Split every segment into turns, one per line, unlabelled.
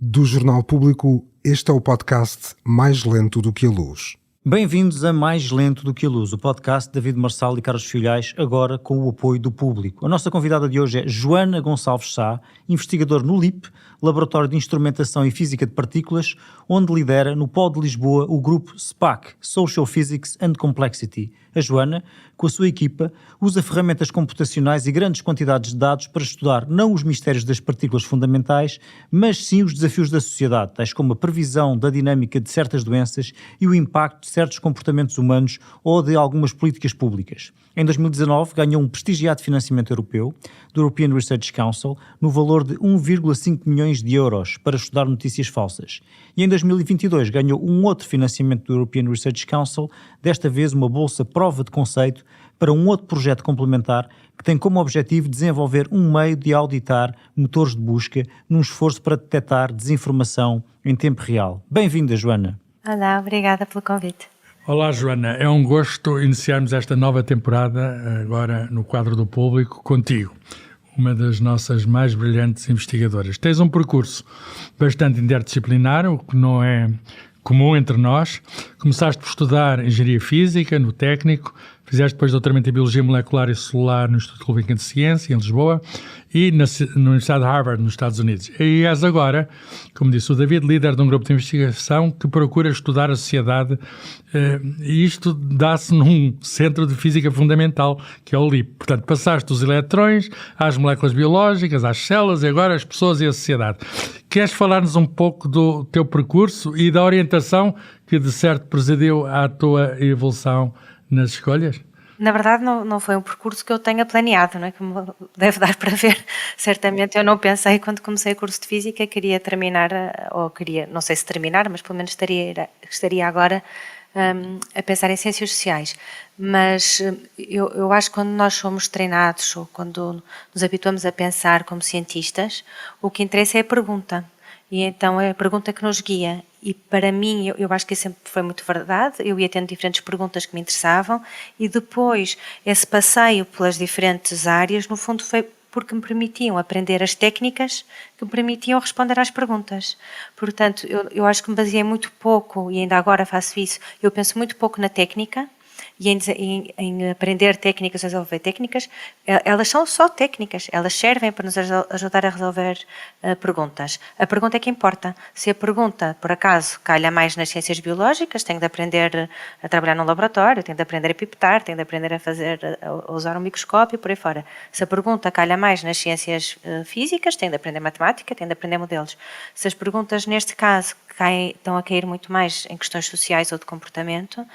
Do Jornal Público, este é o podcast Mais Lento do que a Luz.
Bem-vindos a Mais Lento do que a Luz, o podcast de David Marçal e Carlos Filhais, agora com o apoio do público. A nossa convidada de hoje é Joana Gonçalves Sá, investigadora no LIP, Laboratório de Instrumentação e Física de Partículas, onde lidera no Polo de Lisboa o grupo SPAC, Social Physics and Complexity. A Joana, com a sua equipa, usa ferramentas computacionais e grandes quantidades de dados para estudar não os mistérios das partículas fundamentais, mas sim os desafios da sociedade, tais como a previsão da dinâmica de certas doenças e o impacto de certos comportamentos humanos ou de algumas políticas públicas. Em 2019, ganhou um prestigiado financiamento europeu, do European Research Council, no valor de 1,5 milhões de euros para estudar notícias falsas. E em 2022 ganhou um outro financiamento do European Research Council, desta vez uma bolsa prova de conceito para um outro projeto complementar que tem como objetivo desenvolver um meio de auditar motores de busca num esforço para detectar desinformação em tempo real. Bem-vinda, Joana.
Olá, obrigada pelo convite.
Olá, Joana. É um gosto iniciarmos esta nova temporada, agora no quadro do público, contigo, uma das nossas mais brilhantes investigadoras. Tens um percurso bastante interdisciplinar, o que não é comum entre nós. Começaste por estudar Engenharia Física, no técnico, fizeste depois doutoramento em Biologia Molecular e Celular no Instituto Gulbenkian de Ciência, em Lisboa, e na Universidade de Harvard, nos Estados Unidos. E és agora, como disse o David, líder de um grupo de investigação que procura estudar a sociedade, e isto dá-se num centro de física fundamental, que é o LIP. Portanto, passaste dos eletrões às moléculas biológicas, às células, e agora às pessoas e a sociedade. Queres falar-nos um pouco do teu percurso e da orientação que, de certo, presidiu à tua evolução nas escolhas?
Na verdade, não foi um percurso que eu tenha planeado, não é? Como deve dar para ver. Certamente eu não pensei, quando comecei o curso de Física, queria terminar, ou queria, não sei se terminar, mas pelo menos estaria agora a pensar em Ciências Sociais. Mas eu acho que quando nós somos treinados, ou quando nos habituamos a pensar como cientistas, o que interessa é a pergunta. E então é a pergunta que nos guia. E para mim, eu acho que isso sempre foi muito verdade. Eu ia tendo diferentes perguntas que me interessavam e depois esse passeio pelas diferentes áreas, no fundo, foi porque me permitiam aprender as técnicas que me permitiam responder às perguntas. Portanto, eu acho que me baseei muito pouco, e ainda agora faço isso, eu penso muito pouco na técnica, e em aprender técnicas, resolver técnicas. Elas são só técnicas, elas servem para nos ajudar a resolver perguntas. A pergunta é que importa. Se a pergunta, por acaso, calha mais nas ciências biológicas, tenho de aprender a trabalhar num laboratório, tenho de aprender a pipetar, tenho de aprender a usar um microscópio, por aí fora. Se a pergunta calha mais nas ciências físicas, tenho de aprender matemática, tenho de aprender modelos. Se as perguntas, neste caso, estão a cair muito mais em questões sociais ou de comportamento,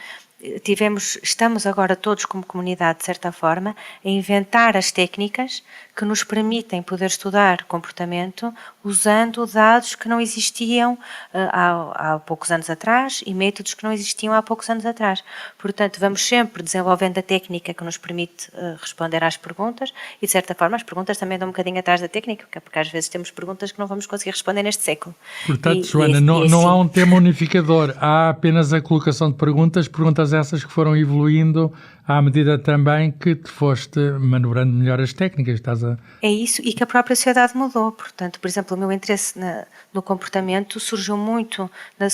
estamos agora todos como comunidade, de certa forma, a inventar as técnicas que nos permitem poder estudar comportamento usando dados que não existiam há poucos anos atrás e métodos que não existiam há poucos anos atrás. Portanto, vamos sempre desenvolvendo a técnica que nos permite responder às perguntas e, de certa forma, as perguntas também dão um bocadinho atrás da técnica, porque às vezes temos perguntas que não vamos conseguir responder neste século.
Portanto, Joana, não há um tema unificador, há apenas a colocação de perguntas essas que foram evoluindo à medida também que te foste manobrando melhor as técnicas.
É isso, e que a própria sociedade mudou. Portanto, por exemplo, o meu interesse no comportamento surgiu muito.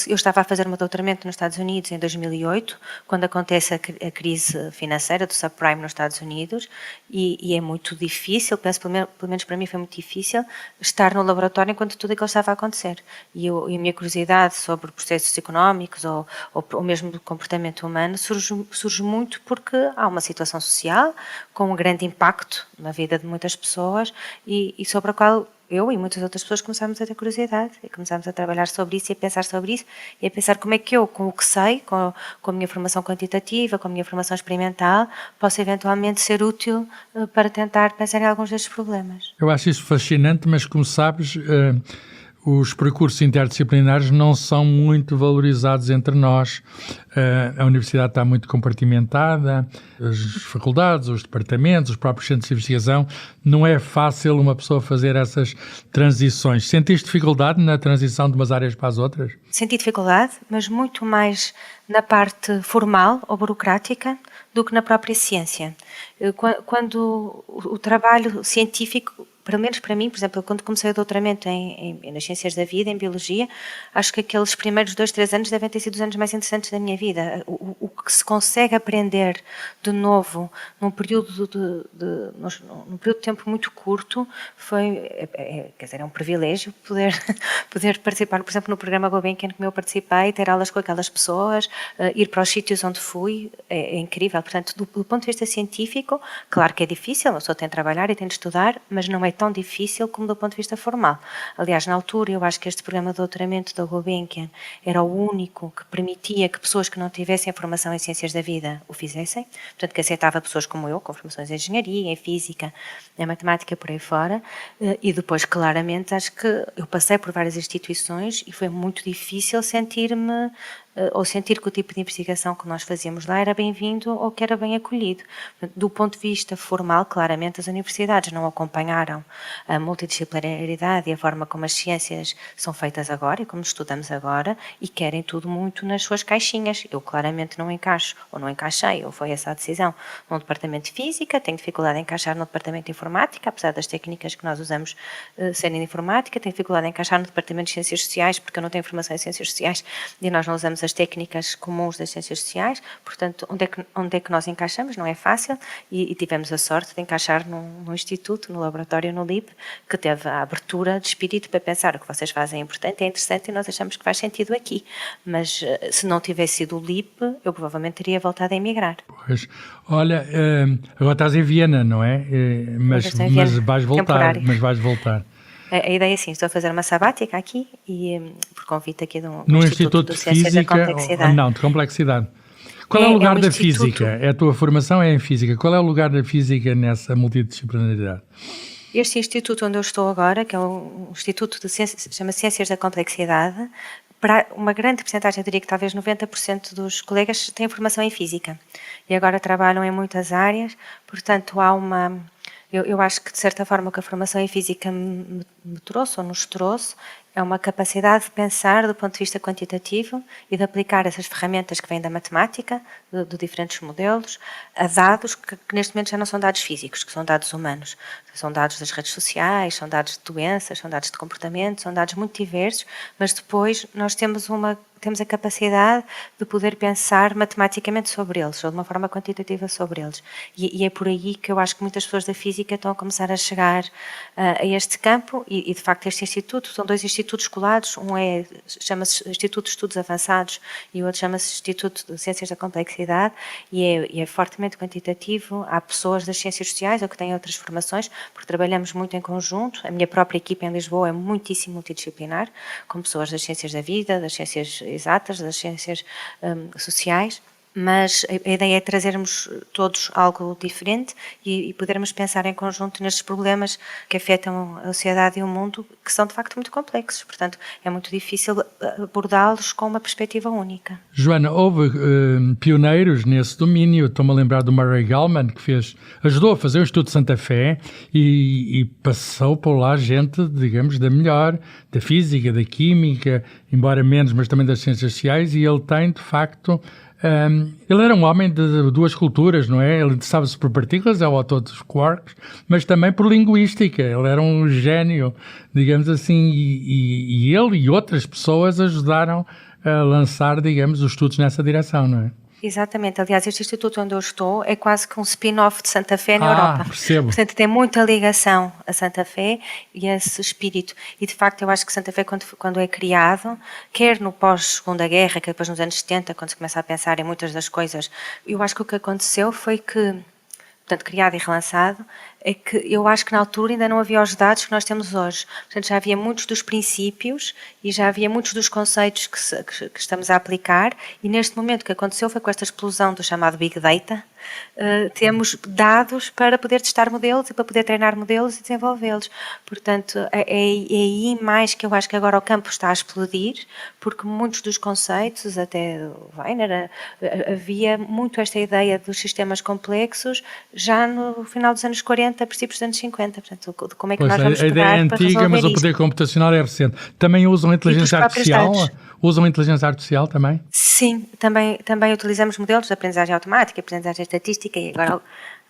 Eu estava a fazer um doutoramento nos Estados Unidos em 2008, quando acontece a crise financeira do subprime nos Estados Unidos, e é muito difícil, penso, pelo menos para mim foi muito difícil, estar no laboratório enquanto tudo aquilo estava a acontecer. E a minha curiosidade sobre processos económicos ou mesmo do comportamento humano surge muito porque há uma situação social com um grande impacto na vida de muitas pessoas e sobre a qual eu e muitas outras pessoas começámos a ter curiosidade e começámos a trabalhar sobre isso e a pensar sobre isso e a pensar como é que eu, com o que sei, com a minha formação quantitativa, com a minha formação experimental, posso eventualmente ser útil para tentar pensar em alguns destes problemas.
Eu acho isso fascinante, mas como sabes, os percursos interdisciplinares não são muito valorizados entre nós. A universidade está muito compartimentada, as faculdades, os departamentos, os próprios centros de investigação. Não é fácil uma pessoa fazer essas transições. Sentiste dificuldade na transição de umas áreas para as outras?
Senti dificuldade, mas muito mais na parte formal ou burocrática do que na própria ciência. Quando o trabalho científico pelo menos para mim, por exemplo, quando comecei o doutoramento nas ciências da vida, em biologia, acho que aqueles primeiros 2, 3 anos devem ter sido os anos mais interessantes da minha vida. O que se consegue aprender de novo num período num período de tempo muito curto quer dizer, é um privilégio poder participar, por exemplo, no programa Gulbenkian que eu participei, ter aulas com aquelas pessoas, ir para os sítios onde fui, é incrível. Portanto, do ponto de vista científico, claro que é difícil, a pessoa tem de trabalhar e tem de estudar, mas não é tão difícil como do ponto de vista formal. Aliás, na altura, eu acho que este programa de doutoramento da Gulbenkian era o único que permitia que pessoas que não tivessem formação em ciências da vida o fizessem, portanto, que aceitava pessoas como eu, com formações em engenharia, em física, em matemática, por aí fora, e depois, claramente, acho que eu passei por várias instituições e foi muito difícil sentir-me ou sentir que o tipo de investigação que nós fazíamos lá era bem-vindo ou que era bem acolhido. Do ponto de vista formal, claramente as universidades não acompanharam a multidisciplinaridade e a forma como as ciências são feitas agora e como estudamos agora e querem tudo muito nas suas caixinhas. Eu claramente não encaixo, ou não encaixei, ou foi essa a decisão, num departamento de física, tenho dificuldade em encaixar no departamento de informática, apesar das técnicas que nós usamos serem de informática, tenho dificuldade em encaixar no departamento de ciências sociais, porque eu não tenho formação em ciências sociais e nós não usamos as técnicas comuns das ciências sociais, portanto, onde é que nós encaixamos? Não é fácil e tivemos a sorte de encaixar num instituto, no laboratório, no LIP, que teve a abertura de espírito para pensar o que vocês fazem é importante, é interessante e nós achamos que faz sentido aqui. Mas se não tivesse sido o LIP, eu provavelmente teria voltado a emigrar.
Pois, olha, agora estás em Viena, não é? Mas vais voltar.
A ideia é sim, estou a fazer uma sabática aqui e por convite aqui do
no
Instituto de Ciências da Complexidade.
Não, de Complexidade. Qual é o lugar da física? A tua formação é em física. Qual é o lugar da física nessa multidisciplinaridade?
Este instituto onde eu estou agora, que é um instituto de ciências, chama Ciências da Complexidade, para uma grande porcentagem, eu diria que talvez 90% dos colegas têm formação em física e agora trabalham em muitas áreas, portanto há uma... Eu acho que, de certa forma, o que a formação em física me trouxe, ou nos trouxe, é uma capacidade de pensar do ponto de vista quantitativo e de aplicar essas ferramentas que vêm da matemática, de diferentes modelos, a dados que neste momento já não são dados físicos, que são dados humanos. São dados das redes sociais, são dados de doenças, são dados de comportamento, são dados muito diversos, mas depois nós temos a capacidade de poder pensar matematicamente sobre eles, ou de uma forma quantitativa sobre eles. E é por aí que eu acho que muitas pessoas da física estão a começar a chegar a este campo e de facto este instituto, são dois institutos colados, chama-se Instituto de Estudos Avançados e o outro chama-se Instituto de Ciências da Complexidade e é fortemente quantitativo. Há pessoas das ciências sociais ou que têm outras formações, porque trabalhamos muito em conjunto. A minha própria equipa em Lisboa é muitíssimo multidisciplinar, com pessoas das ciências da vida, das ciências exatas, das ciências sociais, mas a ideia é trazermos todos algo diferente e podermos pensar em conjunto nestes problemas que afetam a sociedade e o mundo, que são de facto muito complexos, portanto é muito difícil abordá-los com uma perspectiva única.
Joana, houve pioneiros nesse domínio, estou-me a lembrar do Murray Gell-Mann, que ajudou a fazer o Instituto de Santa Fé e passou por lá gente, digamos, da melhor, da física, da química, embora menos, mas também das ciências sociais, e ele tem de facto... ele era um homem de duas culturas, não é? Ele interessava-se por partículas, é o autor dos quarks, mas também por linguística. Ele era um gênio, digamos assim, e ele e outras pessoas ajudaram a lançar, digamos, os estudos nessa direção, não é?
Exatamente. Aliás, este instituto onde eu estou é quase que um spin-off de Santa Fé na Europa.
Percebo.
Portanto, tem muita ligação a Santa Fé e a esse espírito. E, de facto, eu acho que Santa Fé, quando é criado, quer no pós-Segunda Guerra, quer depois nos anos 70, quando se começa a pensar em muitas das coisas, eu acho que o que aconteceu foi que, portanto, criado e relançado, é que eu acho que na altura ainda não havia os dados que nós temos hoje. Portanto, já havia muitos dos princípios e já havia muitos dos conceitos que estamos a aplicar e neste momento o que aconteceu foi com esta explosão do chamado Big Data, temos dados para poder testar modelos e para poder treinar modelos e desenvolvê-los. Portanto, é aí mais que eu acho que agora o campo está a explodir, porque muitos dos conceitos, até do Weiner, havia muito esta ideia dos sistemas complexos já no final dos anos 40, a princípios dos anos 50. Portanto, como é que nós vamos
pegar para resolver
isto?
A ideia é antiga, mas o poder computacional é recente. Também usam inteligência artificial? Usam inteligência artificial também?
Sim, também utilizamos modelos de aprendizagem automática, aprendizagem estatística e agora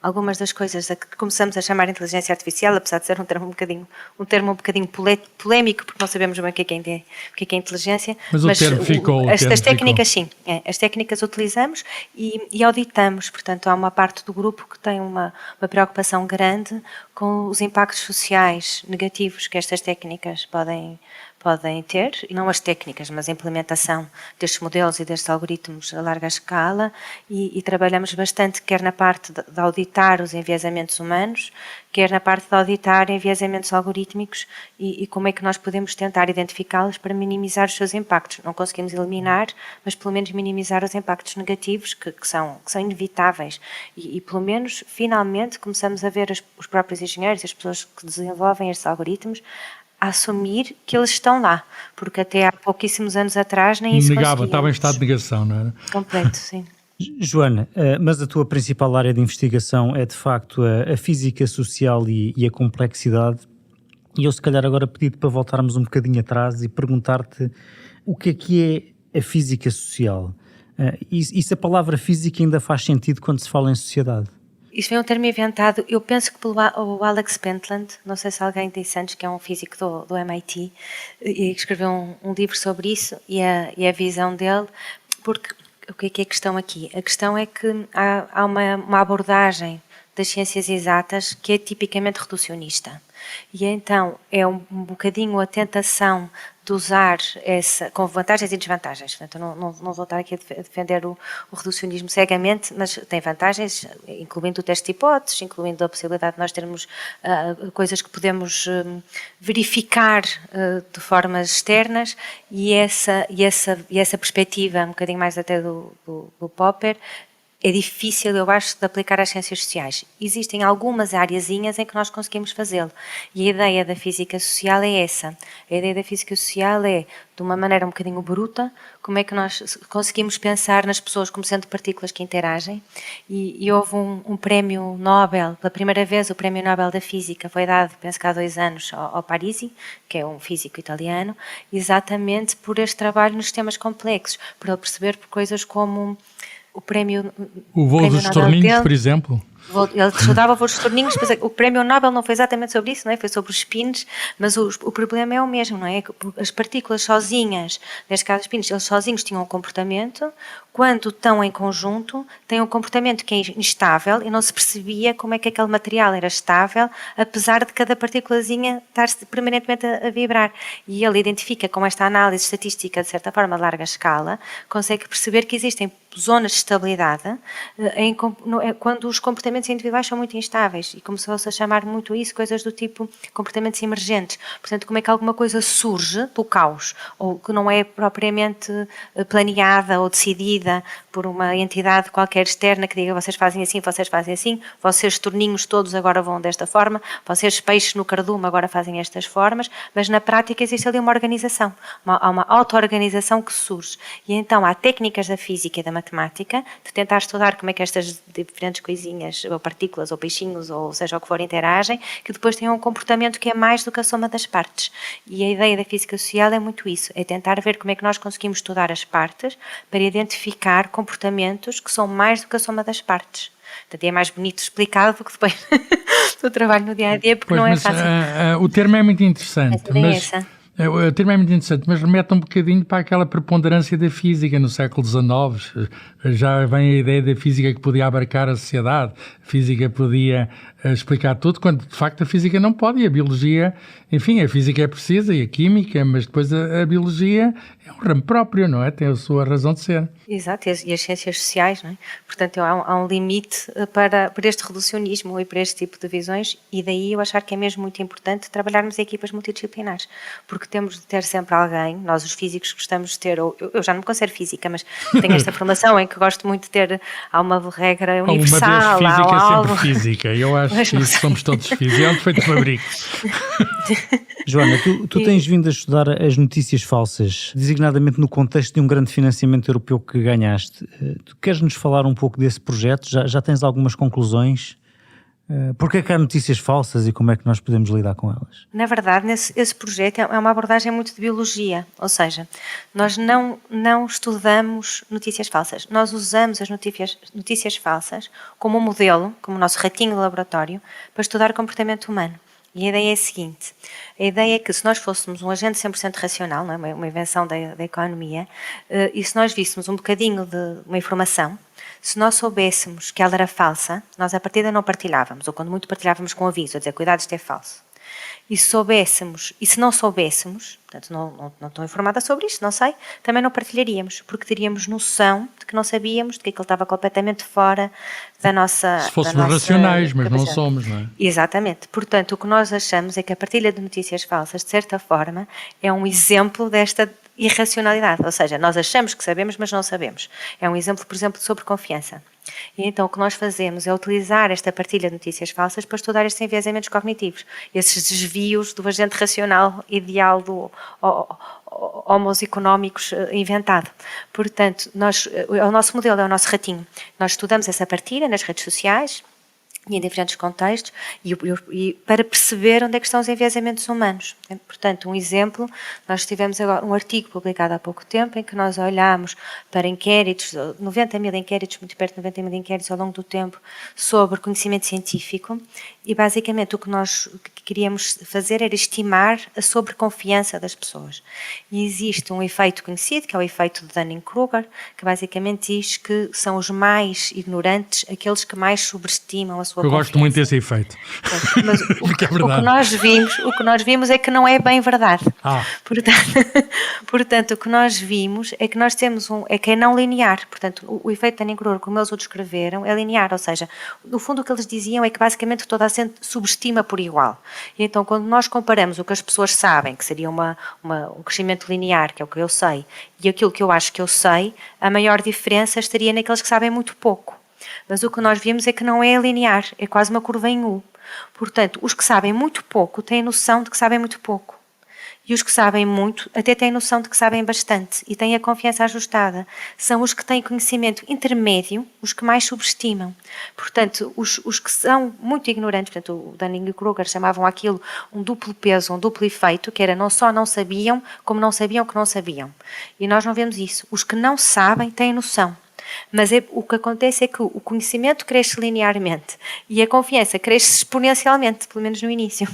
algumas das coisas a que começamos a chamar inteligência artificial, apesar de ser um termo um bocadinho polémico, porque não sabemos bem o que é inteligência.
Mas o termo ficou.
As técnicas, sim. As técnicas utilizamos e auditamos. Portanto, há uma parte do grupo que tem uma preocupação grande com os impactos sociais negativos que estas técnicas podem ter, e não as técnicas, mas a implementação destes modelos e destes algoritmos a larga escala, e trabalhamos bastante, quer na parte de auditar os enviesamentos humanos, quer na parte de auditar enviesamentos algorítmicos e como é que nós podemos tentar identificá-los para minimizar os seus impactos. Não conseguimos eliminar, mas pelo menos minimizar os impactos negativos que são inevitáveis. E pelo menos, finalmente, começamos a ver os próprios engenheiros e as pessoas que desenvolvem estes algoritmos a assumir que eles estão lá, porque até há pouquíssimos anos atrás nem isso
negava, estava em estado de negação, não era?
Completo, sim.
Joana, mas a tua principal área de investigação é de facto a física social e a complexidade, e eu se calhar agora pedi-te para voltarmos um bocadinho atrás e perguntar-te o que é a física social, e se a palavra física ainda faz sentido quando se fala em sociedade?
Isto é um termo inventado, eu penso que pelo Alex Pentland, não sei se alguém disse antes, que é um físico do MIT, e escreveu um livro sobre isso e a visão dele, porque o que é a questão aqui? A questão é que há uma abordagem das ciências exatas que é tipicamente reducionista. E então é um bocadinho a tentação de usar essa, com vantagens e desvantagens. Portanto, eu não vou estar aqui a defender o reducionismo cegamente, mas tem vantagens, incluindo o teste de hipóteses, incluindo a possibilidade de nós termos coisas que podemos verificar de formas externas, e essa perspectiva, um bocadinho mais até do Popper, é difícil, eu acho, de aplicar às ciências sociais. Existem algumas areazinhas em que nós conseguimos fazê-lo. E a ideia da física social é essa. A ideia da física social é, de uma maneira um bocadinho bruta, como é que nós conseguimos pensar nas pessoas como sendo partículas que interagem. E houve um prémio Nobel, pela primeira vez o prémio Nobel da Física foi dado, penso que há 2 anos, ao Parisi, que é um físico italiano, exatamente por este trabalho nos sistemas complexos, por ele perceber por coisas como o prémio...
O voo dos torninhos, por exemplo?
Ele estudava voos dos torninhos, o prémio Nobel não foi exatamente sobre isso, não é? Foi sobre os spins, mas o problema é o mesmo, não é? As partículas sozinhas, neste caso os spins, eles sozinhos tinham um comportamento, quando estão em conjunto, têm um comportamento que é instável e não se percebia como é que aquele material era estável, apesar de cada partículazinha estar permanentemente a vibrar. E ele identifica, com esta análise estatística, de certa forma, a larga escala, consegue perceber que existem zonas de estabilidade quando os comportamentos individuais são muito instáveis, e começou-se a chamar muito isso coisas do tipo comportamentos emergentes. Portanto, como é que alguma coisa surge do caos, ou que não é propriamente planeada ou decidida por uma entidade qualquer externa que diga vocês fazem assim, vocês torninhos todos agora vão desta forma, vocês peixes no cardume agora fazem estas formas, mas na prática existe ali uma organização, há uma auto-organização que surge. E então há técnicas da física e da matemática de tentar estudar como é que estas diferentes coisinhas, ou partículas, ou peixinhos, ou seja o que for, interagem, que depois têm um comportamento que é mais do que a soma das partes. E a ideia da física social é muito isso, é tentar ver como é que nós conseguimos estudar as partes para identificar comportamentos que são mais do que a soma das partes. Portanto, é mais bonito explicado do que depois do trabalho no dia-a-dia, porque não é fácil.
O termo é muito interessante, o termo é muito interessante, mas remete um bocadinho para aquela preponderância da física no século XIX. Já vem a ideia da física que podia abarcar a sociedade, a física podia explicar tudo, quando de facto a física não pode, e a biologia, enfim, a física é precisa e a química, mas depois a biologia é um ramo próprio, não é? Tem a sua razão de ser.
Exato, e as ciências sociais, não é? Portanto, há um limite para este reducionismo e para este tipo de visões, e daí eu achar que é mesmo muito importante trabalharmos em equipas multidisciplinares, porque temos de ter sempre alguém, nós os físicos gostamos de ter, eu já não me considero física, mas tenho esta formação em que gosto muito de ter, há uma regra universal,
uma vez física,
há algo...
sempre física, eu acho que isso somos todos físicos, é um defeito de fabrico.
Joana, tu tens vindo a estudar as notícias falsas, designadamente no contexto de um grande financiamento europeu que ganhaste. Tu queres nos falar um pouco desse projeto? Já tens algumas conclusões? Porquê é que há notícias falsas e como é que nós podemos lidar com elas?
Na verdade, esse projeto é uma abordagem muito de biologia, ou seja, nós não estudamos notícias falsas, nós usamos as notícias falsas como um modelo, como o nosso ratinho de laboratório, para estudar o comportamento humano. E a ideia é a seguinte, a ideia é que se nós fôssemos um agente 100% racional, não é? Uma invenção da economia, e se nós víssemos um bocadinho de uma informação, se nós soubéssemos que ela era falsa, nós à partida não partilhávamos, ou quando muito partilhávamos com aviso, a dizer, cuidado, isto é falso. E se não soubéssemos, portanto não estou informada sobre isto, não sei, também não partilharíamos, porque teríamos noção de que não sabíamos, de que aquilo estava completamente fora da nossa...
Se fôssemos racionais, mas não somos, não é?
Exatamente. Portanto, o que nós achamos é que a partilha de notícias falsas, de certa forma, é um exemplo desta irracionalidade, ou seja, nós achamos que sabemos, mas não sabemos. É um exemplo, por exemplo, sobre confiança. E então o que nós fazemos é utilizar esta partilha de notícias falsas para estudar estes enviesamentos cognitivos, esses desvios do agente racional ideal do homos económicos inventado. Portanto, o nosso modelo é o nosso ratinho. Nós estudamos essa partilha nas redes sociais e em diferentes contextos, e para perceber onde é que estão os enviesamentos humanos. Portanto, um exemplo, nós tivemos agora um artigo publicado há pouco tempo em que nós olhámos para inquéritos, 90 mil inquéritos, muito perto de 90 mil inquéritos ao longo do tempo, sobre conhecimento científico, e basicamente o que nós queríamos fazer era estimar a sobreconfiança das pessoas. E existe um efeito conhecido, que é o efeito de Dunning-Kruger, que basicamente diz que são os mais ignorantes aqueles que mais sobreestimam a sua
Eu
confiança.
gosto muito desse efeito.
Mas
Porque é
o que nós vimos é que não é bem verdade. Portanto, o que nós vimos é que nós temos é que é não linear. Portanto, o efeito de Dunning-Kruger, como eles o descreveram, é linear, ou seja, no fundo o que eles diziam é que basicamente toda a gente subestima por igual. E então, quando nós comparamos o que as pessoas sabem, que seria um crescimento linear, que é o que eu sei, e aquilo que eu acho que eu sei, a maior diferença estaria naqueles que sabem muito pouco. Mas o que nós vimos é que não é linear, é quase uma curva em U. Portanto, os que sabem muito pouco têm noção de que sabem muito pouco. E os que sabem muito até têm noção de que sabem bastante e têm a confiança ajustada. São os que têm conhecimento intermédio, os que mais subestimam. Portanto, os que são muito ignorantes, portanto, o Dunning-Kruger chamavam aquilo um duplo peso, um duplo efeito, que era não só não sabiam, como não sabiam que não sabiam. E nós não vemos isso. Os que não sabem têm noção. Mas o que acontece é que o conhecimento cresce linearmente e a confiança cresce exponencialmente, pelo menos no início.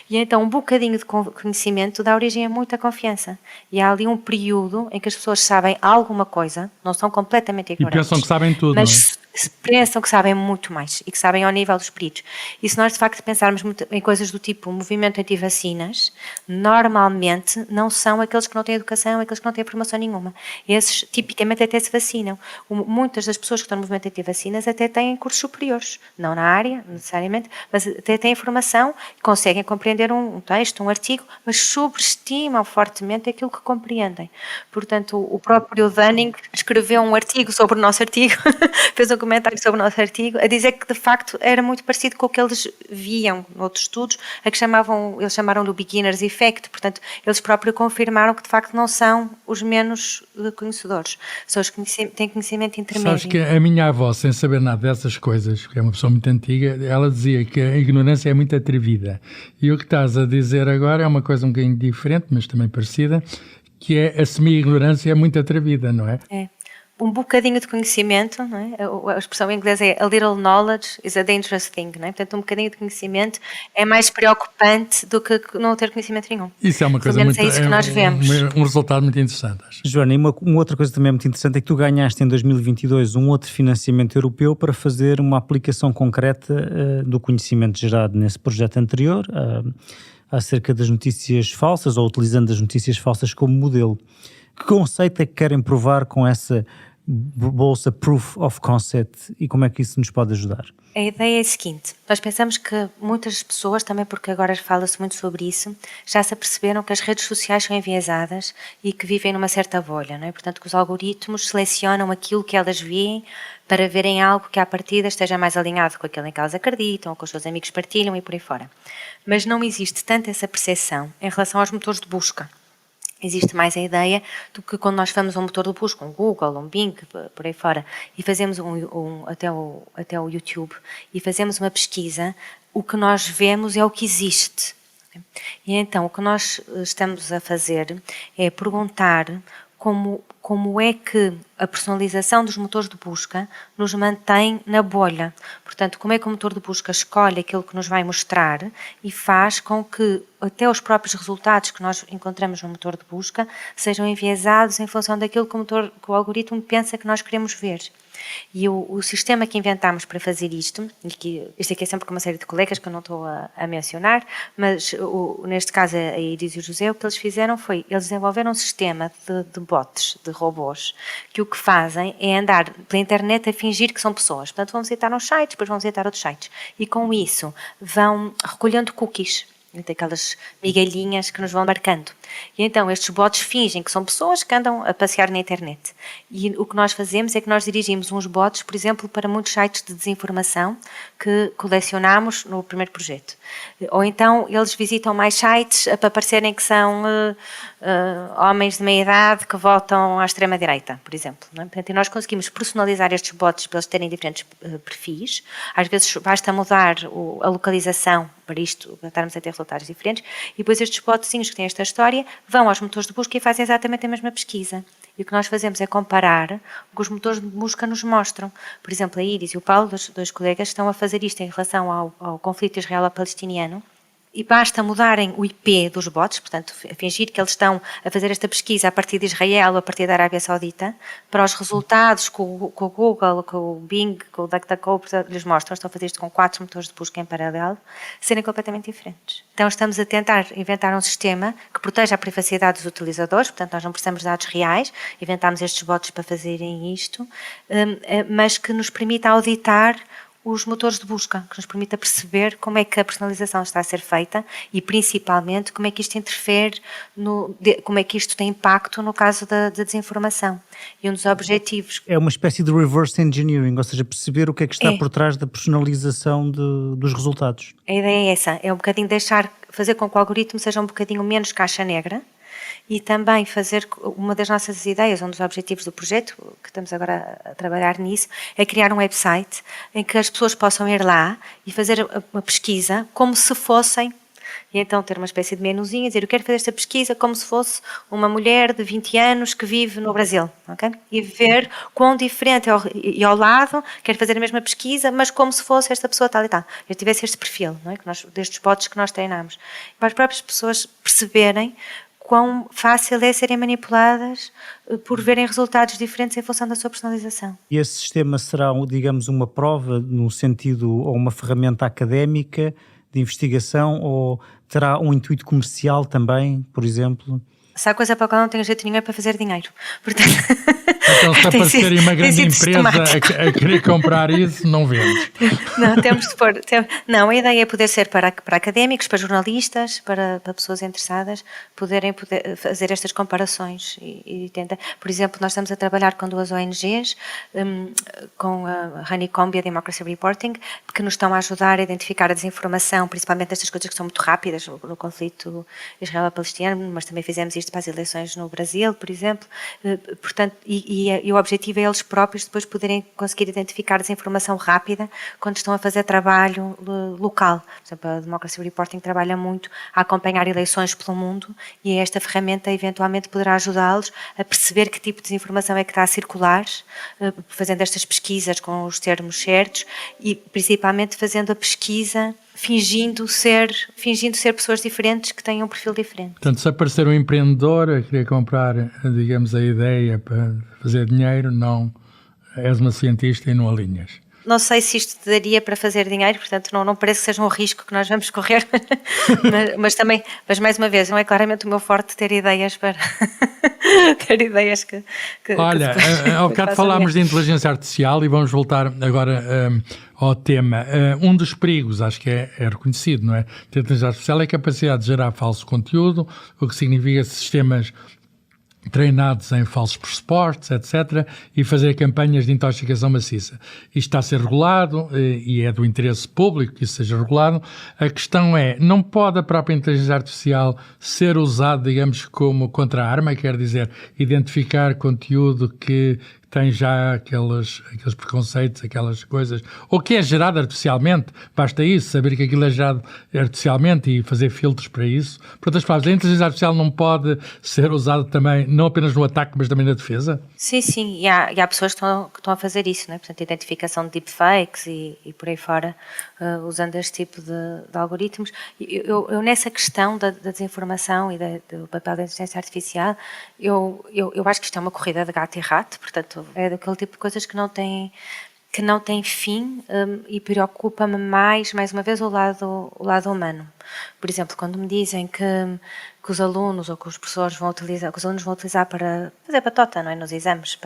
E então um bocadinho de conhecimento dá origem a muita confiança. E há ali um período em que as pessoas sabem alguma coisa, não são completamente ignorantes.
E pensam que sabem tudo,
mas
não é?
Pensam que sabem muito mais e que sabem ao nível dos peritos. E se nós de facto pensarmos muito em coisas do tipo movimento anti-vacinas, normalmente não são aqueles que não têm educação, aqueles que não têm formação nenhuma. Esses tipicamente até se vacinam. Muitas das pessoas que estão no movimento anti-vacinas até têm cursos superiores, não na área necessariamente, mas até têm formação, conseguem compreender um texto, um artigo, mas subestimam fortemente aquilo que compreendem. Portanto, o próprio Dunning escreveu um artigo sobre o nosso artigo, fez um comentário sobre o nosso artigo, a dizer que de facto era muito parecido com o que eles viam noutros estudos, a que eles chamaram-lhe o beginner's effect, portanto, eles próprios confirmaram que de facto não são os menos conhecedores, são os que têm conhecimento intermédio.
Sabes que a minha avó, sem saber nada dessas coisas, que é uma pessoa muito antiga, ela dizia que a ignorância é muito atrevida. E o que estás a dizer agora é uma coisa um bocadinho diferente, mas também parecida, que é a semi-ignorância é muito atrevida, não é?
É. Um bocadinho de conhecimento, não é? A expressão em inglês é a little knowledge is a dangerous thing, não é? Portanto, um bocadinho de conhecimento é mais preocupante do que não ter conhecimento nenhum.
Isso é uma coisa muito...
É isso que nós vemos.
Um resultado muito interessante, acho.
Joana, e uma outra coisa também muito interessante é que tu ganhaste em 2022 um outro financiamento europeu para fazer uma aplicação concreta do conhecimento gerado nesse projeto anterior, acerca das notícias falsas, ou utilizando as notícias falsas como modelo. Que conceito é que querem provar com essa bolsa Proof of Concept e como é que isso nos pode ajudar?
A ideia é a seguinte, nós pensamos que muitas pessoas, também porque agora fala-se muito sobre isso, já se aperceberam que as redes sociais são enviesadas e que vivem numa certa bolha, não é? Portanto, que os algoritmos selecionam aquilo que elas veem para verem algo que à partida esteja mais alinhado com aquilo em que elas acreditam, ou com os seus amigos partilham e por aí fora. Mas não existe tanto essa percepção em relação aos motores de busca. existe mais a ideia do que quando nós vamos a um motor de busca, um Google, um Bing, por aí fora, e fazemos até o YouTube, e fazemos uma pesquisa, o que nós vemos é o que existe. E então o que nós estamos a fazer é perguntar como é que a personalização dos motores de busca nos mantém na bolha. Portanto, como é que o motor de busca escolhe aquilo que nos vai mostrar e faz com que até os próprios resultados que nós encontramos no motor de busca sejam enviesados em função daquilo que o algoritmo pensa que nós queremos ver. E o sistema que inventámos para fazer isto, e que isto aqui é sempre com uma série de colegas que eu não estou a mencionar, mas neste caso a Iris e o José, o que eles fizeram foi, eles desenvolveram um sistema de bots, de robôs, que o que fazem é andar pela internet a fingir que são pessoas. Portanto, vão visitar uns sites, depois vão visitar outros sites. E com isso vão recolhendo cookies, aquelas migalhinhas que nos vão marcando. E então estes bots fingem que são pessoas que andam a passear na internet. E o que nós fazemos é que nós dirigimos uns bots, por exemplo, para muitos sites de desinformação que colecionámos no primeiro projeto. Ou então eles visitam mais sites para parecerem que são homens de meia idade que votam à extrema-direita, por exemplo. Não é? Portanto, e nós conseguimos personalizar estes bots para eles terem diferentes perfis. Às vezes basta mudar a localização para isto, para estarmos a ter resultados diferentes. E depois estes botzinhos que têm esta história vão aos motores de busca e fazem exatamente a mesma pesquisa. E o que nós fazemos é comparar o que os motores de busca nos mostram. Por exemplo, a Iris e o Paulo, dois colegas, estão a fazer isto em relação ao conflito israelo-palestiniano. E basta mudarem o IP dos bots, portanto, fingir que eles estão a fazer esta pesquisa a partir de Israel ou a partir da Arábia Saudita, para os resultados que o Google, que o Bing, que o DuckDuckGo lhes mostram, estão a fazer isto com 4 motores de busca em paralelo, serem completamente diferentes. Então estamos a tentar inventar um sistema que proteja a privacidade dos utilizadores, portanto nós não precisamos de dados reais, inventámos estes bots para fazerem isto, mas que nos permita auditar os motores de busca, que nos permita perceber como é que a personalização está a ser feita e, principalmente, como é que isto interfere, como é que isto tem impacto no caso da desinformação. E um dos objetivos...
É uma espécie de reverse engineering, ou seja, perceber o que é que está por trás da personalização dos resultados.
A ideia é essa, é um bocadinho fazer com que o algoritmo seja um bocadinho menos caixa negra, e também fazer, uma das nossas ideias, um dos objetivos do projeto, que estamos agora a trabalhar nisso, é criar um website em que as pessoas possam ir lá e fazer uma pesquisa como se fossem, e então ter uma espécie de menuzinho, dizer, eu quero fazer esta pesquisa como se fosse uma mulher de 20 anos que vive no Brasil, ok? E ver quão diferente e ao lado, quero fazer a mesma pesquisa, mas como se fosse esta pessoa tal e tal. Eu tivesse este perfil, não é? Destes bots que nós treinamos. Para as próprias pessoas perceberem quão fácil é serem manipuladas por verem resultados diferentes em função da sua personalização.
E esse sistema será, digamos, uma prova no sentido, ou uma ferramenta académica de investigação, ou terá um intuito comercial também, por exemplo?
Se há coisa para a qual não tenho jeito nenhum é para fazer dinheiro. Portanto,
então, se aparecerem uma grande empresa a querer comprar isso, não vende.
Não, temos de pôr... Não, a ideia é poder ser para académicos, para jornalistas, para pessoas interessadas, poder fazer estas comparações. E tentar. Por exemplo, nós estamos a trabalhar com 2 ONGs, com a Honeycomb e a Democracy Reporting, que nos estão a ajudar a identificar a desinformação, principalmente estas coisas que são muito rápidas no conflito israelo-palestiniano, mas também fizemos isto para as eleições no Brasil, por exemplo. Portanto, e o objetivo é eles próprios depois poderem conseguir identificar desinformação rápida quando estão a fazer trabalho local. Por exemplo, a Democracy Reporting trabalha muito a acompanhar eleições pelo mundo e esta ferramenta eventualmente poderá ajudá-los a perceber que tipo de desinformação é que está a circular, fazendo estas pesquisas com os termos certos e principalmente fazendo a pesquisa fingindo ser pessoas diferentes que têm um perfil diferente.
Portanto, se aparecer um empreendedor a querer comprar, digamos, a ideia para fazer dinheiro, não és uma cientista e não alinhas.
Não sei se isto te daria para fazer dinheiro, portanto não parece que seja um risco que nós vamos correr, mas mais uma vez, não é claramente o meu forte ter ideias para ter ideias que
olha, ao bocado falámos de inteligência artificial e vamos voltar agora ao tema. Um dos perigos, acho que é reconhecido, não é? Da inteligência artificial é a capacidade de gerar falso conteúdo, o que significa sistemas treinados em falsos pressupostos, etc., e fazer campanhas de intoxicação maciça. Isto está a ser regulado e é do interesse público que isso seja regulado. A questão é, não pode a própria inteligência artificial ser usada, digamos, como contra-arma, quer dizer, identificar conteúdo que tem já aqueles preconceitos, aquelas coisas, ou que é gerado artificialmente, basta isso, saber que aquilo é gerado artificialmente e fazer filtros para isso. Por outras palavras, a inteligência artificial não pode ser usada também, não apenas no ataque, mas também na defesa?
Sim, e há pessoas que estão a fazer isso, não é? Portanto, identificação de deepfakes e por aí fora, usando este tipo de algoritmos. Eu nessa questão da desinformação e do papel da inteligência artificial, eu acho que isto é uma corrida de gato e rato, portanto, é daquele tipo de coisas que não tem fim, e preocupa-me mais uma vez, o lado humano. Por exemplo, quando me dizem que os alunos ou que os professores vão utilizar para fazer batota, não é? Nos exames,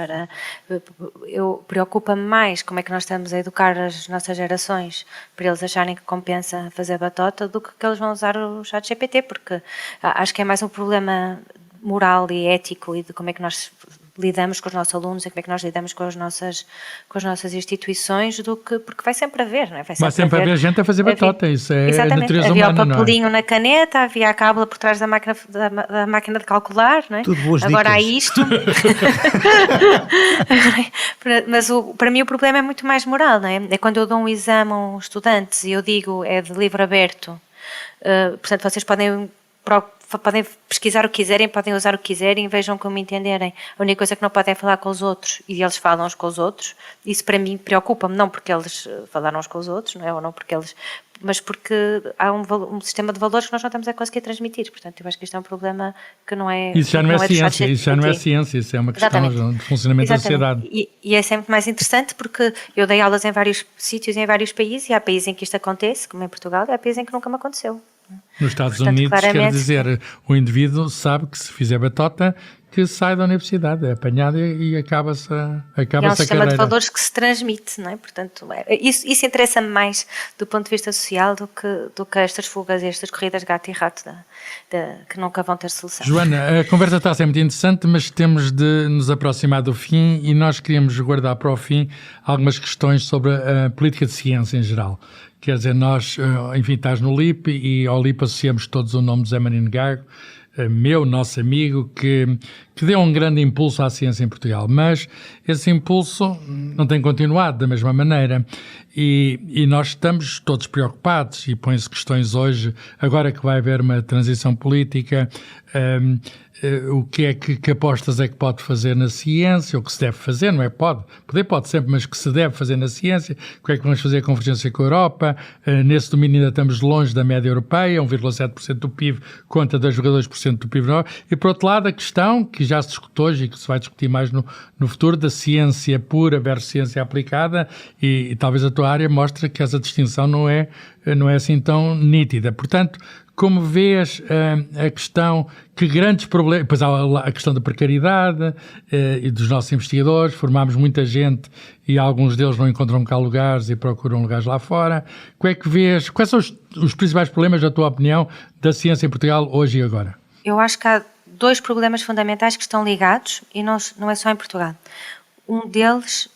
preocupa-me mais como é que nós estamos a educar as nossas gerações para eles acharem que compensa fazer batota do que eles vão usar o ChatGPT, porque acho que é mais um problema moral e ético e de como é que nós lidamos com os nossos alunos e como é que nós lidamos com as nossas instituições, porque vai sempre haver, não é?
Vai sempre haver gente a fazer batota, isso é a natureza
havia
humana,
o papelinho na caneta, havia a cábula por trás da máquina de calcular, não é?
Tudo boas
Agora há
dicas.
isto. Mas para mim o problema é muito mais moral, não é? É quando eu dou um exame a um estudante e eu digo é de livro aberto, portanto vocês podem pesquisar o que quiserem, podem usar o que quiserem, vejam como entenderem. A única coisa que não podem é falar com os outros, e eles falam uns com os outros. Isso para mim preocupa-me, não porque eles falaram uns com os outros, não é? Ou não porque eles, mas porque há um sistema de valores que nós não estamos a conseguir transmitir. Portanto, eu acho que isto é um problema que não é...
Isso já não é ciência, isso é uma questão de funcionamento da sociedade.
E é sempre mais interessante porque eu dei aulas em vários sítios, em vários países, e há países em que isto acontece, como em Portugal, e há países em que nunca me aconteceu.
Nos Estados Unidos, quer dizer, o indivíduo sabe que se fizer batota, que sai da universidade, é apanhado e acaba-se a carreira.
É um sistema de valores que se transmite, não é? Portanto, isso interessa-me mais do ponto de vista social do que estas fugas, estas corridas de gato e rato que nunca vão ter solução.
Joana, a conversa está a ser muito interessante, mas temos de nos aproximar do fim e nós queríamos guardar para o fim algumas questões sobre a política de ciência em geral. Quer dizer, nós, enfim, estás no LIP e ao LIP associamos todos o nome de Zé Marino Gago, nosso amigo, que deu um grande impulso à ciência em Portugal, mas esse impulso não tem continuado da mesma maneira e nós estamos todos preocupados e põe-se questões hoje, agora que vai haver uma transição política, o que é que apostas é que pode fazer na ciência, o que se deve fazer, não é? Pode sempre, mas que se deve fazer na ciência, o que é que vamos fazer a convergência com a Europa, nesse domínio ainda estamos longe da média europeia, 1,7% do PIB contra 2,2% do PIB, e por outro lado a questão, que já se discute hoje e que se vai discutir mais no futuro, da ciência pura versus ciência aplicada, e talvez a tua área mostre que essa distinção não é assim tão nítida. Portanto, como vês a questão, que grandes problemas... Depois há a questão da precariedade e dos nossos investigadores, formámos muita gente e alguns deles não encontram cá lugares e procuram lugares lá fora. Como é que vês... Quais são os principais problemas, na tua opinião, da ciência em Portugal hoje e agora?
Eu acho que há dois problemas fundamentais que estão ligados e não é só em Portugal. Um deles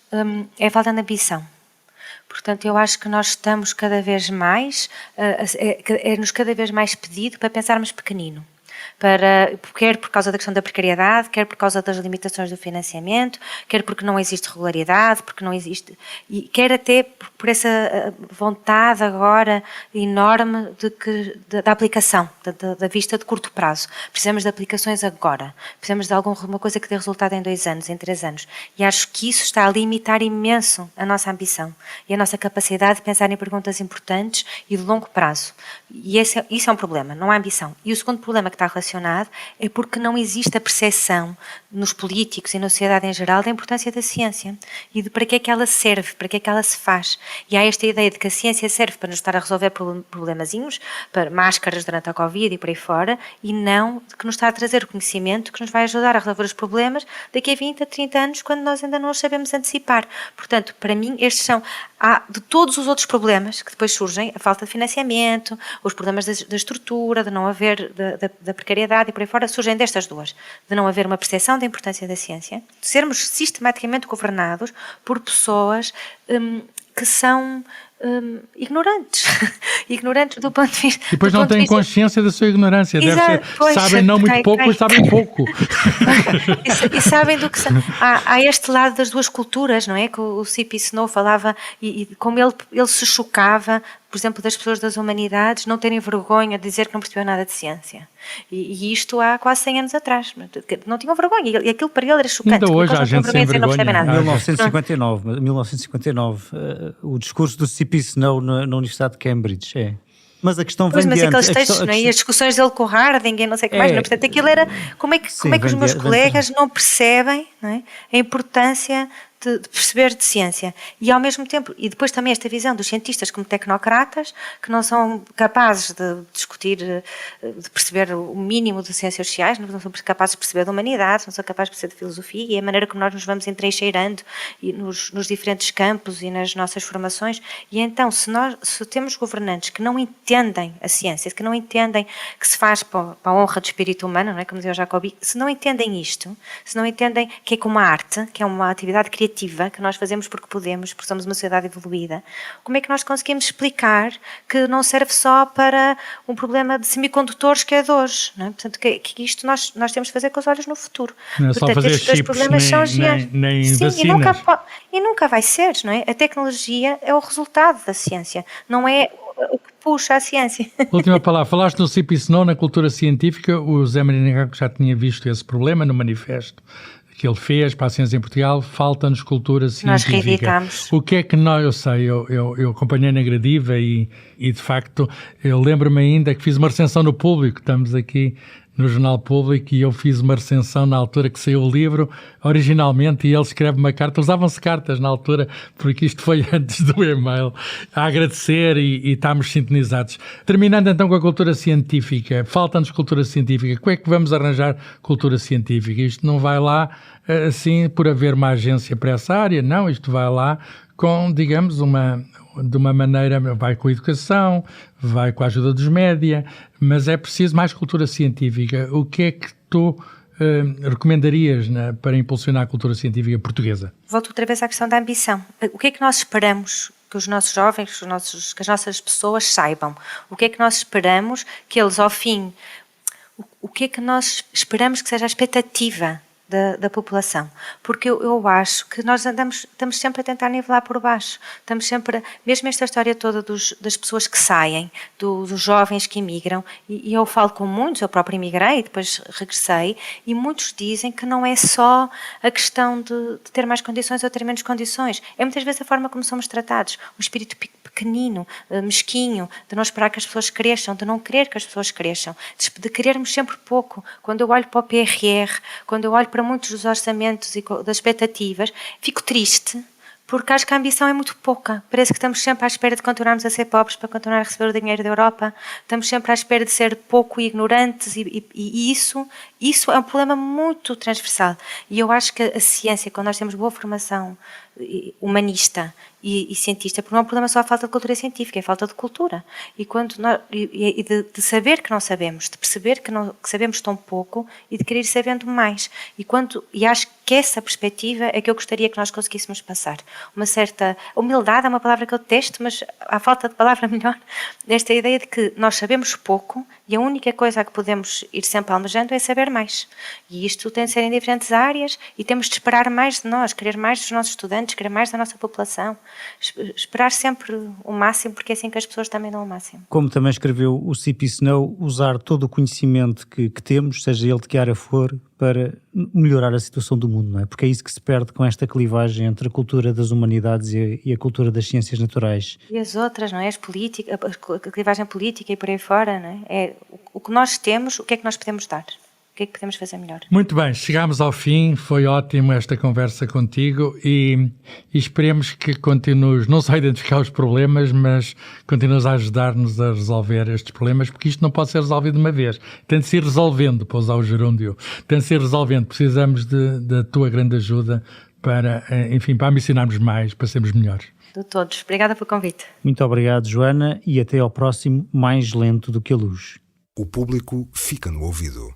é a falta de ambição. Portanto, eu acho que nós estamos cada vez mais, é-nos cada vez mais pedido para pensarmos pequenino. Quer por causa da questão da precariedade, quer por causa das limitações do financiamento, quer porque não existe regularidade, porque não existe... E quer até por essa vontade agora enorme da aplicação, da vista de curto prazo. Precisamos de aplicações agora. Precisamos de alguma coisa que dê resultado em 2 anos, em 3 anos. E acho que isso está a limitar imenso a nossa ambição e a nossa capacidade de pensar em perguntas importantes e de longo prazo. E isso é um problema, não há ambição. E o segundo problema que está relacionado é porque não existe a percepção nos políticos e na sociedade em geral da importância da ciência e de para que é que ela serve, para que é que ela se faz. E há esta ideia de que a ciência serve para nos estar a resolver problemazinhos, para máscaras durante a Covid e por aí fora, e não que nos está a trazer o conhecimento que nos vai ajudar a resolver os problemas daqui a 20 a 30 anos, quando nós ainda não os sabemos antecipar. Portanto, para mim, estes são, de todos os outros problemas que depois surgem, a falta de financiamento, os problemas da estrutura, de não haver, da da precariedade e por aí fora, surgem destas duas. De não haver uma percepção da importância da ciência, de sermos sistematicamente governados por pessoas que são ignorantes. Ignorantes do ponto de vista...
E depois não têm consciência da sua ignorância. Sabem não muito pouco, mas sabem pouco.
E sabem do que... Há este lado das duas culturas, não é? Que o C.P. Snow falava e como ele se chocava, por exemplo, das pessoas das humanidades não terem vergonha de dizer que não percebiam nada de ciência. E isto há quase 100 anos atrás. Não tinham vergonha. E aquilo para ele era chocante.
Ainda hoje há gente sem vergonha.
Em 1959, o discurso do C.P. Snow na Universidade de Cambridge, Mas a questão vem
mas
de
aqueles textos, não é? E as discussões dele com o Harding, não sei o que mais, não é? Portanto, aquilo era... Como é que os meus colegas não percebem, não é, a importância de perceber de ciência? E ao mesmo tempo, e depois também esta visão dos cientistas como tecnocratas, que não são capazes de discutir, de perceber o mínimo de ciências sociais, não são capazes de perceber da humanidade, não são capazes de perceber de filosofia, e a maneira como nós nos vamos entrincheirando nos diferentes campos e nas nossas formações. E então, se temos governantes que não entendem a ciência, que não entendem que se faz para a honra do espírito humano, não é? Como dizia o Jacobi, se não entendem isto, se não entendem que é como a arte, que é uma atividade criativa, que nós fazemos porque podemos, porque somos uma sociedade evoluída, como é que nós conseguimos explicar que não serve só para um problema de semicondutores que é de hoje, não é? Portanto, que isto nós temos de fazer com os olhos no futuro.
Não é só
portanto,
fazer
estes dois
chips,
problemas são
nem
Sim,
vacinas.
E nunca vai ser, não é? A tecnologia é o resultado da ciência, não é o que puxa a ciência.
Última palavra, falaste no C.P. Snow na cultura científica, o Zé Maringaco já tinha visto esse problema no manifesto que ele fez para a ciência em Portugal, falta-nos cultura científica.
Nós reeditamos.
O que é que nós, eu sei, eu acompanhei na Gradiva e de facto eu lembro-me ainda que fiz uma recensão no Público, estamos aqui no Jornal Público e eu fiz uma recensão na altura que saiu o livro, originalmente, e ele escreve uma carta, usavam-se cartas na altura, porque isto foi antes do e-mail, a agradecer e estamos sintonizados. Terminando então com a cultura científica, falta-nos cultura científica, como é que vamos arranjar cultura científica? Isto não vai lá assim por haver uma agência para essa área, não, isto vai lá com, digamos, de uma maneira, vai com a educação, vai com a ajuda dos média, mas é preciso mais cultura científica. O que é que tu recomendarias para impulsionar a cultura científica portuguesa?
Volto outra vez à questão da ambição. O que é que nós esperamos que os nossos jovens, que as nossas pessoas saibam? O que é que nós esperamos que eles, ao fim, o que é que nós esperamos que seja a expectativa da população? Porque eu acho que nós estamos sempre a tentar nivelar por baixo, estamos sempre, mesmo esta história toda das pessoas que saem, dos jovens que imigram, e eu falo com muitos, eu próprio imigrei, depois regressei, e muitos dizem que não é só a questão de ter mais condições ou ter menos condições, é muitas vezes a forma como somos tratados, um espírito pequenino, mesquinho, de não esperar que as pessoas cresçam, de não querer que as pessoas cresçam, de querermos sempre pouco. Quando eu olho para o PRR, quando eu olho para muitos dos orçamentos e das expectativas, fico triste, porque acho que a ambição é muito pouca. Parece que estamos sempre à espera de continuarmos a ser pobres para continuar a receber o dinheiro da Europa, estamos sempre à espera de ser pouco ignorantes e isso é um problema muito transversal. E eu acho que a ciência, quando nós temos boa formação humanista e cientista, porque não é um problema só a falta de cultura científica, é a falta de cultura. E de saber que não sabemos, de perceber que sabemos tão pouco e de querer ir sabendo mais. E acho que essa perspectiva é que eu gostaria que nós conseguíssemos passar. Uma certa humildade é uma palavra que eu detesto, mas há falta de palavra melhor, desta ideia de que nós sabemos pouco e a única coisa a que podemos ir sempre almejando é saber mais. E isto tem de ser em diferentes áreas e temos de esperar mais de nós, querer mais dos nossos estudantes, querer mais da nossa população. Esperar sempre o máximo, porque é assim que as pessoas também dão o máximo.
Como também escreveu o C.P. Snow, usar todo o conhecimento que temos, seja ele de que área for, para melhorar a situação do mundo, não é? Porque é isso que se perde com esta clivagem entre a cultura das humanidades e a cultura das ciências naturais.
E as outras, não é? A clivagem política e por aí fora, não é? O que nós temos, o que é que nós podemos dar? O que é que podemos fazer melhor?
Muito bem, chegámos ao fim, foi ótimo esta conversa contigo e esperemos que continues não só a identificar os problemas, mas continues a ajudar-nos a resolver estes problemas, porque isto não pode ser resolvido de uma vez, tem de se ir resolvendo, para usar o gerúndio, tem de se ir resolvendo, precisamos da tua grande ajuda para ambicionarmos mais, para sermos melhores.
De todos, obrigada pelo convite.
Muito obrigado, Joana, e até ao próximo Mais Lento do que a Luz.
O público fica no ouvido.